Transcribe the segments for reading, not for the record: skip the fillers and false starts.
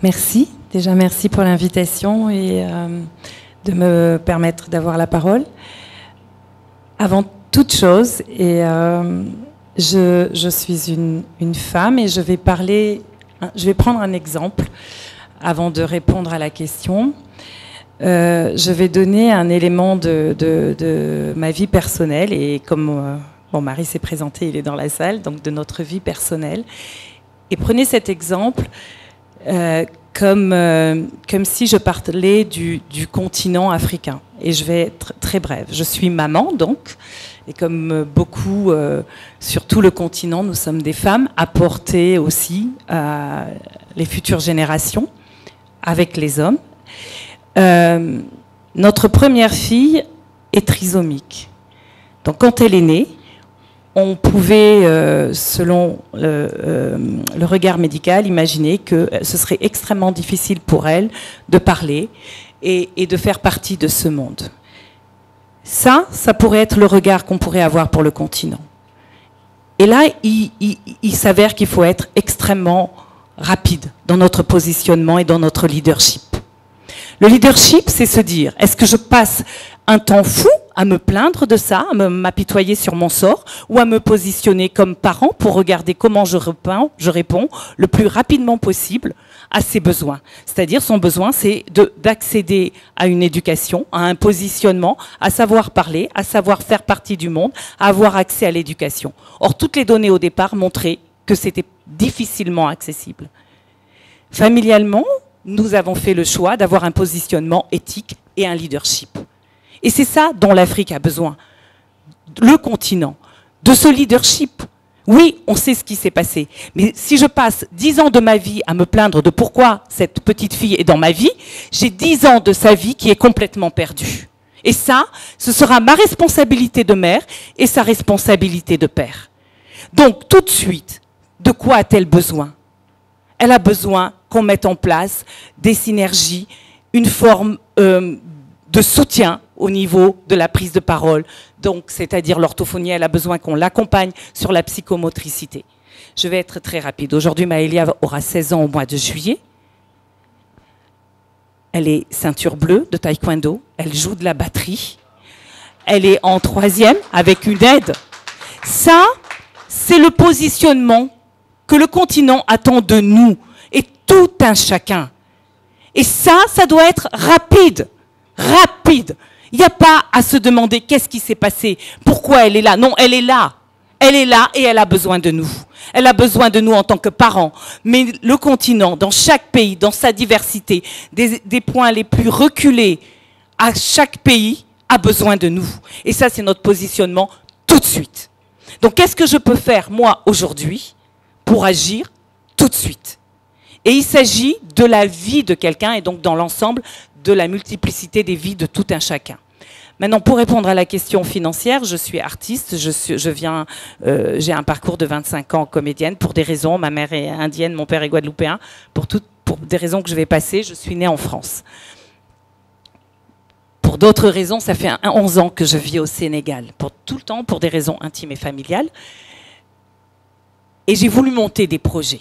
Merci. Déjà, merci pour l'invitation et de me permettre d'avoir la parole. Avant toute chose, je suis une femme et je vais prendre un exemple avant de répondre à la question. Je vais donner un élément de ma vie personnelle et comme mon mari s'est présenté, il est dans la salle, donc de notre vie personnelle. Et prenez cet exemple comme si je parlais du continent africain. Et je vais être très brève. Je suis maman, donc, et comme beaucoup sur tout le continent, nous sommes des femmes à porter aussi les futures générations avec les hommes. Notre première fille est trisomique. Donc quand elle est née, on pouvait, selon le regard médical, imaginer que ce serait extrêmement difficile pour elle de parler et de faire partie de ce monde. Ça pourrait être le regard qu'on pourrait avoir pour le continent. Et là, il s'avère qu'il faut être extrêmement rapide dans notre positionnement et dans notre leadership. Le leadership, c'est se dire, est-ce que je passe un temps fou à me plaindre de ça, à m'apitoyer sur mon sort, ou à me positionner comme parent pour regarder comment je réponds le plus rapidement possible à ses besoins. C'est-à-dire, son besoin, c'est d'accéder à une éducation, à un positionnement, à savoir parler, à savoir faire partie du monde, à avoir accès à l'éducation. Or, toutes les données au départ montraient que c'était difficilement accessible. Familialement, nous avons fait le choix d'avoir un positionnement éthique et un leadership. Et c'est ça dont l'Afrique a besoin. Le continent, de ce leadership. Oui, on sait ce qui s'est passé. Mais si je passe 10 ans de ma vie à me plaindre de pourquoi cette petite fille est dans ma vie, j'ai 10 ans de sa vie qui est complètement perdue. Et ça, ce sera ma responsabilité de mère et sa responsabilité de père. Donc, tout de suite, de quoi a-t-elle besoin ? Elle a besoin qu'on mette en place des synergies, une forme de soutien au niveau de la prise de parole. Donc, c'est-à-dire l'orthophonie, elle a besoin qu'on l'accompagne sur la psychomotricité. Je vais être très rapide. Aujourd'hui, Maëlia aura 16 ans au mois de juillet. Elle est ceinture bleue de taekwondo. Elle joue de la batterie. Elle est en 3e avec une aide. Ça, c'est le positionnement que le continent attend de nous, et tout un chacun. Et ça doit être rapide, rapide. Il n'y a pas à se demander qu'est-ce qui s'est passé, pourquoi elle est là. Non, elle est là. Elle est là et elle a besoin de nous. Elle a besoin de nous en tant que parents. Mais le continent, dans chaque pays, dans sa diversité, des points les plus reculés à chaque pays, a besoin de nous. Et ça, c'est notre positionnement tout de suite. Donc, qu'est-ce que je peux faire, moi, aujourd'hui, pour agir tout de suite? Et il s'agit de la vie de quelqu'un et donc dans l'ensemble de la multiplicité des vies de tout un chacun. Maintenant, pour répondre à la question financière, je suis artiste, j'ai un parcours de 25 ans comédienne pour des raisons, ma mère est indienne, mon père est guadeloupéen, pour des raisons que je vais passer, je suis née en France. Pour d'autres raisons, ça fait 11 ans que je vis au Sénégal, tout le temps pour des raisons intimes et familiales. Et j'ai voulu monter des projets.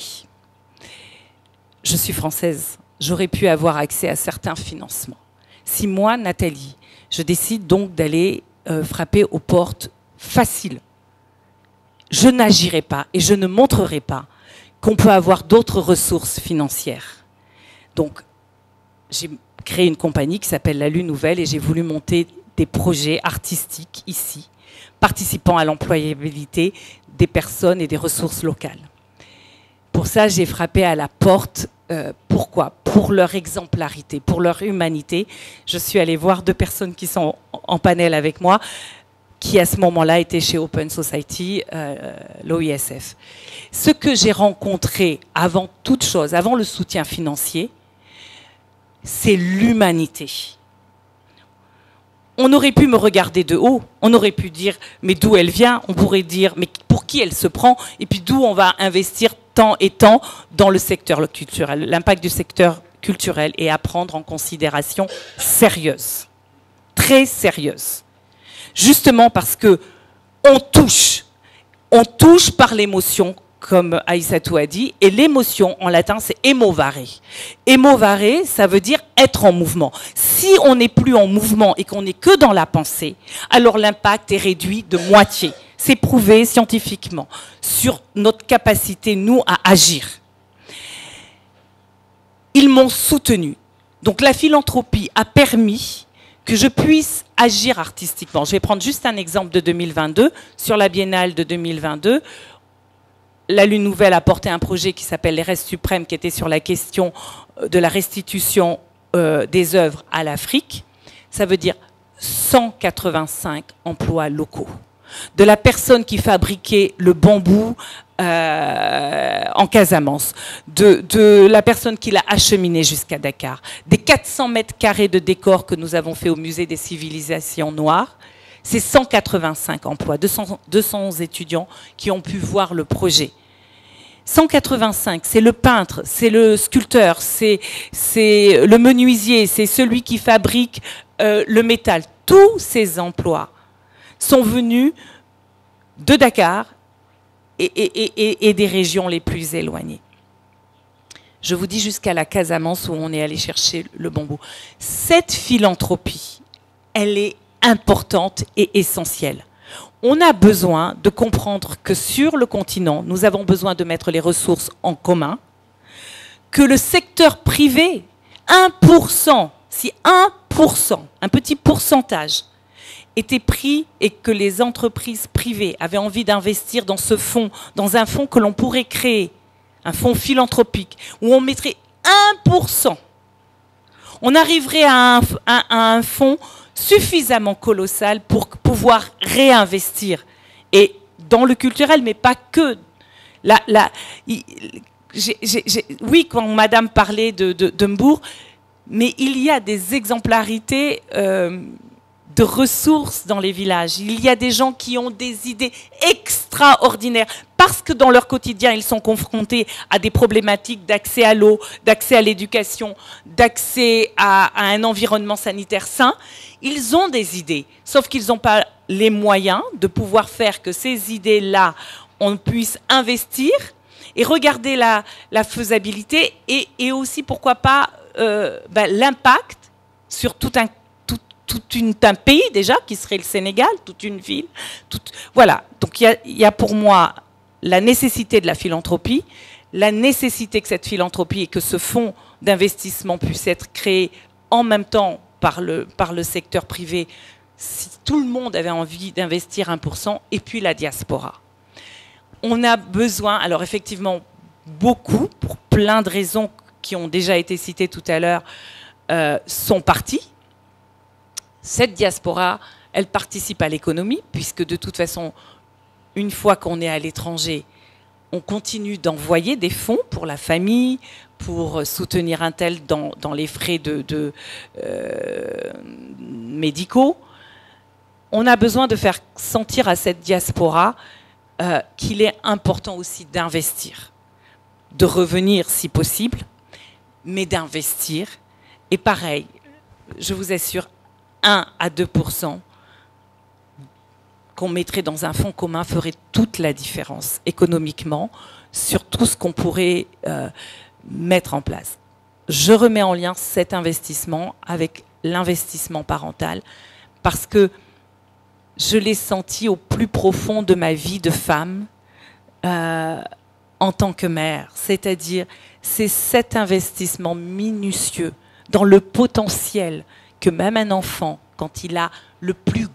Je suis française, j'aurais pu avoir accès à certains financements. Si moi, Nathalie, je décide donc d'aller frapper aux portes faciles, je n'agirai pas et je ne montrerai pas qu'on peut avoir d'autres ressources financières. Donc, j'ai créé une compagnie qui s'appelle La Lune Nouvelle et j'ai voulu monter des projets artistiques ici, participant à l'employabilité des personnes et des ressources locales. Pour ça, j'ai frappé à la porte. Pourquoi ? Pour leur exemplarité, pour leur humanité. Je suis allée voir 2 personnes qui sont en panel avec moi, qui à ce moment-là étaient chez Open Society, l'OISF. Ce que j'ai rencontré avant toute chose, avant le soutien financier, c'est l'humanité. On aurait pu me regarder de haut, on aurait pu dire mais d'où elle vient, on pourrait dire mais pour qui elle se prend, et puis d'où on va investir tant et tant dans le secteur culturel, l'impact du secteur culturel et à prendre en considération sérieuse, très sérieuse. Justement parce que on touche par l'émotion comme Aïssatou a dit, et l'émotion, en latin, c'est emovare. Emovare, ça veut dire être en mouvement. Si on n'est plus en mouvement et qu'on n'est que dans la pensée, alors l'impact est réduit de moitié. C'est prouvé scientifiquement sur notre capacité, nous, à agir. Ils m'ont soutenu. Donc la philanthropie a permis que je puisse agir artistiquement. Je vais prendre juste un exemple de 2022. Sur la Biennale de 2022, la Lune Nouvelle a porté un projet qui s'appelle Les Restes Suprêmes, qui était sur la question de la restitution des œuvres à l'Afrique. Ça veut dire 185 emplois locaux. De la personne qui fabriquait le bambou en Casamance, de la personne qui l'a acheminé jusqu'à Dakar, des 400 mètres carrés de décors que nous avons fait au Musée des civilisations noires, c'est 185 emplois, 200 étudiants qui ont pu voir le projet. 185, c'est le peintre, c'est le sculpteur, c'est le menuisier, c'est celui qui fabrique le métal. Tous ces emplois sont venus de Dakar et des régions les plus éloignées. Je vous dis jusqu'à la Casamance où on est allé chercher le bambou. Cette philanthropie, elle est importante et essentielle. On a besoin de comprendre que sur le continent, nous avons besoin de mettre les ressources en commun, que le secteur privé, 1%, si 1%, un petit pourcentage, était pris et que les entreprises privées avaient envie d'investir dans ce fonds, dans un fonds que l'on pourrait créer, un fonds philanthropique, où on mettrait 1%, on arriverait à un fonds suffisamment colossal pour pouvoir réinvestir. Et dans le culturel, mais pas que. Oui, quand Madame parlait de Mbour, mais il y a des exemplarités de ressources dans les villages. Il y a des gens qui ont des idées extraordinaires parce que dans leur quotidien, ils sont confrontés à des problématiques d'accès à l'eau, d'accès à l'éducation, d'accès à un environnement sanitaire sain. Ils ont des idées, sauf qu'ils n'ont pas les moyens de pouvoir faire que ces idées-là, on puisse investir et regarder la faisabilité et aussi, pourquoi pas, l'impact sur tout un pays déjà, qui serait le Sénégal, toute une ville. Voilà, donc il y a pour moi la nécessité de la philanthropie, la nécessité que cette philanthropie et que ce fonds d'investissement puisse être créé en même temps par le secteur privé, si tout le monde avait envie d'investir 1%, et puis la diaspora. On a besoin, alors effectivement, beaucoup, pour plein de raisons qui ont déjà été citées tout à l'heure, sont partis. Cette diaspora, elle participe à l'économie, puisque de toute façon, une fois qu'on est à l'étranger, on continue d'envoyer des fonds pour la famille, pour soutenir un tel dans les frais médicaux. On a besoin de faire sentir à cette diaspora qu'il est important aussi d'investir, de revenir si possible, mais d'investir. Et pareil, je vous assure, 1 à 2% qu'on mettrait dans un fonds commun ferait toute la différence économiquement sur tout ce qu'on pourrait mettre en place. Je remets en lien cet investissement avec l'investissement parental parce que je l'ai senti au plus profond de ma vie de femme en tant que mère. C'est-à-dire, c'est cet investissement minutieux dans le potentiel que même un enfant, quand il a le plus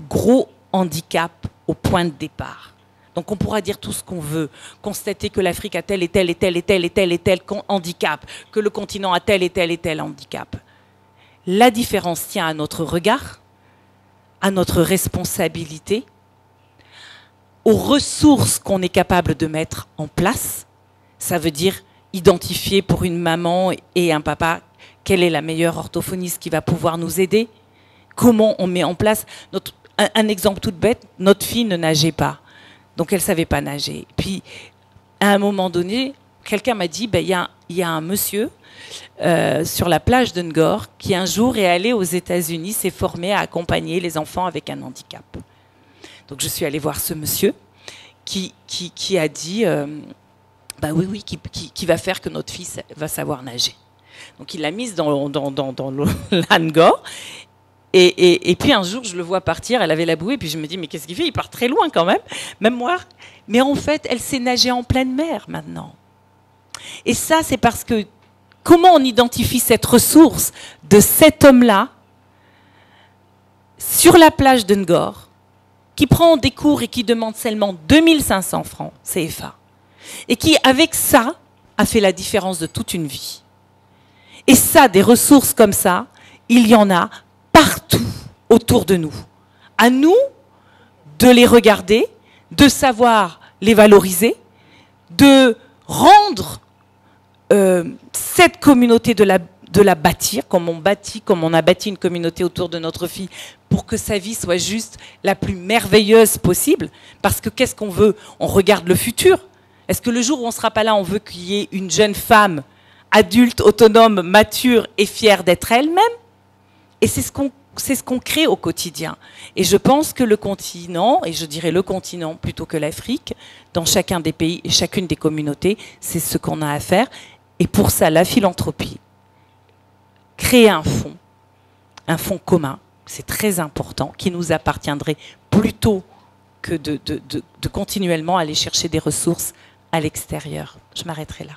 gros handicap au point de départ. Donc on pourra dire tout ce qu'on veut, constater que l'Afrique a tel et tel et tel et tel et tel et tel handicap, que le continent a tel et tel et tel handicap. La différence tient à notre regard, à notre responsabilité, aux ressources qu'on est capable de mettre en place. Ça veut dire identifier pour une maman et un papa quelle est la meilleure orthophoniste qui va pouvoir nous aider, comment on met en place. Un exemple tout bête, notre fille ne nageait pas, donc elle ne savait pas nager. Puis, à un moment donné, quelqu'un m'a dit, il y a un monsieur sur la plage de Ngor qui un jour est allé aux États-Unis, s'est formé à accompagner les enfants avec un handicap. Donc je suis allée voir ce monsieur qui a dit, Bah oui, oui, qui va faire que notre fille va savoir nager. Donc il l'a mise dans l'Angor. Et puis un jour, je le vois partir, elle avait la bouée, et puis je me dis, mais qu'est-ce qu'il fait? Il part très loin quand même moi. Mais en fait, elle sait nager en pleine mer maintenant. Et ça, c'est parce que, comment on identifie cette ressource de cet homme-là, sur la plage de Ngor, qui prend des cours et qui demande seulement 2500 francs CFA, et qui, avec ça, a fait la différence de toute une vie. Et ça, des ressources comme ça, il y en a partout autour de nous. À nous de les regarder, de savoir les valoriser, de rendre cette communauté, de la bâtir, comme on a bâti une communauté autour de notre fille, pour que sa vie soit juste la plus merveilleuse possible. Parce que qu'est-ce qu'on veut? On regarde le futur. Est-ce que le jour où on ne sera pas là, on veut qu'il y ait une jeune femme adulte, autonome, mature et fière d'être elle-même? Et c'est ce qu'on crée au quotidien. Et je pense que le continent, et je dirais le continent plutôt que l'Afrique, dans chacun des pays et chacune des communautés, c'est ce qu'on a à faire. Et pour ça, la philanthropie, créer un fonds commun, c'est très important, qui nous appartiendrait plutôt que de continuellement aller chercher des ressources à l'extérieur. Je m'arrêterai là.